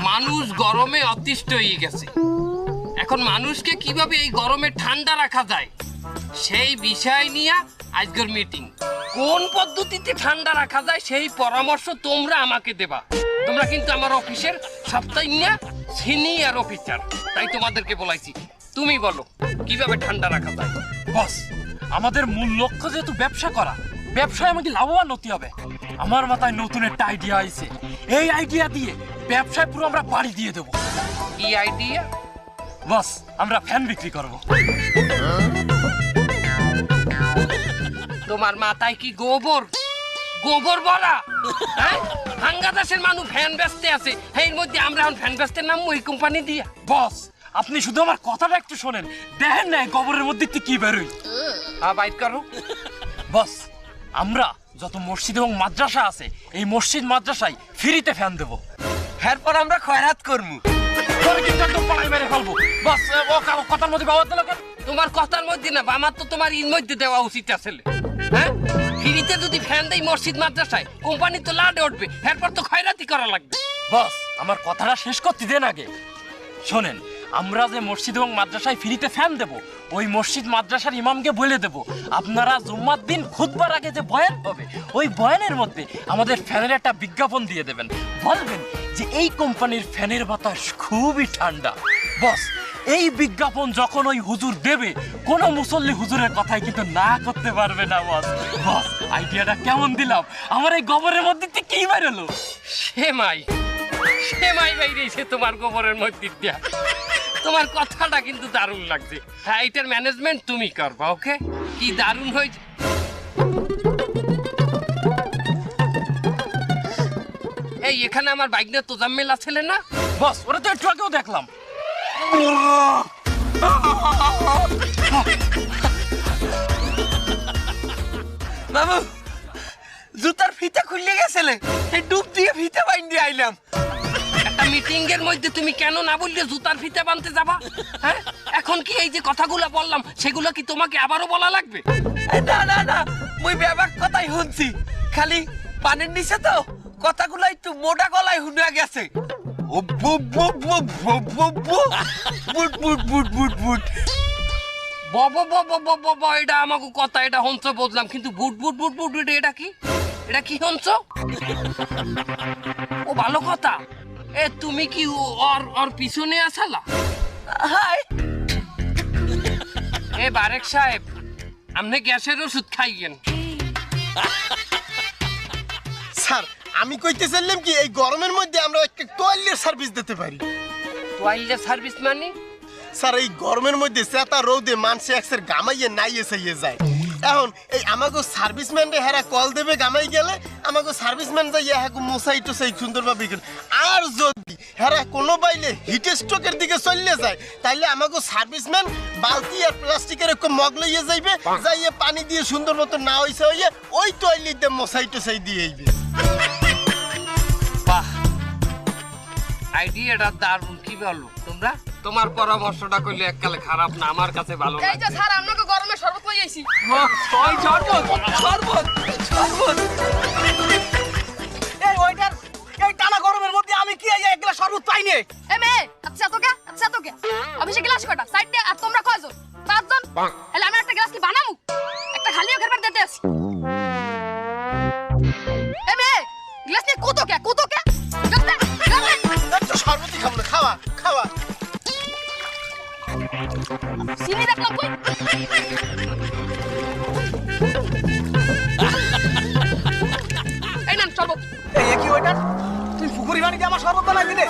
মানুষ গরমে অতিষ্ঠ হয়ে গেছে। এখন মানুষকে কিভাবে এই গরমে ঠান্ডা রাখা যায় সেই বিষয় নিয়ে আজকের মিটিং। কোন পদ্ধতিতে ঠান্ডা রাখা যায় সেই পরামর্শ তোমরা আমাকে দেবা। তোমরা কিন্তু আমার অফিসের সপ্তাহে সিনিয়র অফিসার, তাই তোমাদেরকে বলাইছি। তুমি বলো কিভাবে ঠান্ডা রাখা যায়। বস, আমাদের মূল লক্ষ্য যেহেতু ব্যবসা করা, ব্যবসায় আমাকে লাভবান হতে হবে। আমার মাথায় নতুন একটা আইডিয়া আইছে। এই আইডিয়া দিয়ে ব্যবসায় পুরো আমরা বাড়ি দিয়ে দেবো। কি আইডিয়া? বস, আমরা ফ্যান বিক্রি করব। তোমার মাথায় কি গোবর গোবর বলা? হ্যাঁ, বাংলাদেশের মানুষ ফ্যান বেচতে আছে, এর মধ্যে আমরা এখন ফ্যান বেচতে নাম ওই কোম্পানি দিয়া। বস, আপনি শুধু আমার কথাটা একটু শোনেন, দেখেন না গোবরের মধ্যে কি বেরোয়। বাইট করো। বস, আমরা যত মসজিদ এবং মাদ্রাসা আছে এই মসজিদ মাদ্রাসায় ফ্রিতে ফ্যান দেবো। এরপর আমরা খয়রাত করবো। কিন্তু একদম পালাই মেরে ফেলবো। বস, ও কথার মধ্যে বাবা দিল কেন? তোমার কথার মধ্যে না, আমার তো তোমার ইন মধ্যে দেওয়া উচিত আসলে। হ্যাঁ, ফ্রিতে যদি ফ্যান দেই মসজিদ মাদ্রাসায়, কোম্পানি তো লাডে উঠবে, এরপর তো খয়রাতি করা লাগবে। বস, আমার কথাটা শেষ করতে দেন আগে। শোনেন, আমরা যে মসজিদ এবং মাদ্রাসায় ফ্রিতে ফ্যান দেব, ওই মসজিদ মাদ্রাসার ইমামকে বলে দেব আপনারা জুম্মার দিন খুতবার আগে যে বয়ান হবে, ওই বয়ানের মধ্যে আমাদের ফ্যানের একটা বিজ্ঞাপন দিয়ে দেবেন। বলবেন যে এই কোম্পানির ফ্যানের বাতাস খুবই ঠান্ডা। বস, এই বিজ্ঞাপন যখন ওই হুজুর দেবে, কোনো মুসল্লি হুজুরের কথাই কিন্তু না করতে পারবে না। বস, বস, আইডিয়াটা কেমন দিলাম? আমার এই গোবরের মধ্যে কি বেরোলো? সেমাই বাইরেছে তোমার গোবরের মধ্যে দিয়া। তোমার কথাটা কিন্তু দারুণ লাগছে। হ্যাঁ, এটার ম্যানেজমেন্ট তুমি করবা। ওকে, কি দারুণ হয়েছে। এই এখানে আমার বাইক নিয়ে তোজাম্মেল আছে না? বস, ওরা তো একটু আগেও দেখলাম। বাবু, জুতার ফিতা খুলে গেছিলে, এই ডুব দিয়ে ফিতা বাইন্ধে আইলাম। একটা মিটিং এর মধ্যে তুমি কেন না বললে জুতার ফিতা বানতে যাবা? হ্যাঁ, এখন কি এই যে কথাগুলো বললাম সেগুলো কি তোমাকে আবারও বলা লাগবে? না না না, মুই ব্যাপার কথাই শুনছি, খালি পানির নিচে তো কথাগুলো একটু মোটা গলায় শুনে গেছে। এটা আমাকে কথা, এটা হংস বললাম, কিন্তু বুট বুট বুট বুট বুট এটা কি? এটা কি হংস? ও ভালো কথা। এ তুমি কি ওর পিছনে আসালা? হাই, এ বারেক সাহেব, আপনি গ্যাসের ওষুধ খাইয়েন। স্যার, আমি কইতে চাইলাম কি এই গরমের মধ্যে আমরা একটা টয়লেট সার্ভিস দিতে পারি। টয়লেট সার্ভিস মানে? স্যার, এই গরমের মধ্যে চেতা রোদে মানুষে একসের গামাইয়ে নাইয়ে চাইয়ে যায়। এখন এই আমাকে সার্ভিসম্যানরে হেরা কল দেবে গামাই গেলে, আমাকে সার্ভিসম্যান যাইয়া হ্যাঁ মশাই টসাই সুন্দরভাবে গেল। আর যদি হেরা কোনো বাইলে হিট স্ট্রোকের দিকে চললে যায়, তাইলে আমাকে সার্ভিসম্যান বালতি আর প্লাস্টিকের একটা মগ লইয়ে যাইবে, যাইয়ে পানি দিয়ে সুন্দর মতো না হইছে হইয়ে ওই টয়লেট দিয়ে মশাই টসাই দিয়ে আইবে। বাহ, আইডিয়াটা দারুণ। কি বলো তোমরা? তোমার পরামর্শটা করলে এককালে খারাপ না, আমার কাছে ভালো এই যে লাগে। স্যার, আপনাকে গরমে শরবত লই আইছি। ওই শরবত শরবত শরবত। এই ওইটার এই টানা গরমের মধ্যে আমি কি এই এক গ্লাস শরবত পাই নে? এ মেয়ে, আচ্ছা তো কে অফিসে গ্লাস কয়টা? সাইড দিয়ে। আর তোমরা কয়জন? 5 জন। তাহলে আমি একটা গ্লাস কি বানামু? একটা খালিও ঘরবার দিতে আসি। এ মেয়ে, গ্লাস নিয়ে কুতো কে? গ্লাস দে। একটু শরবতই খাবো না, খাওয়া খাওয়া। চিনি দেখলাম কই? এই নাম শরবত। এই কি ওইটার? তুই পুকুরি বানি দিয়ে আমার শরবত বানাই দিলে?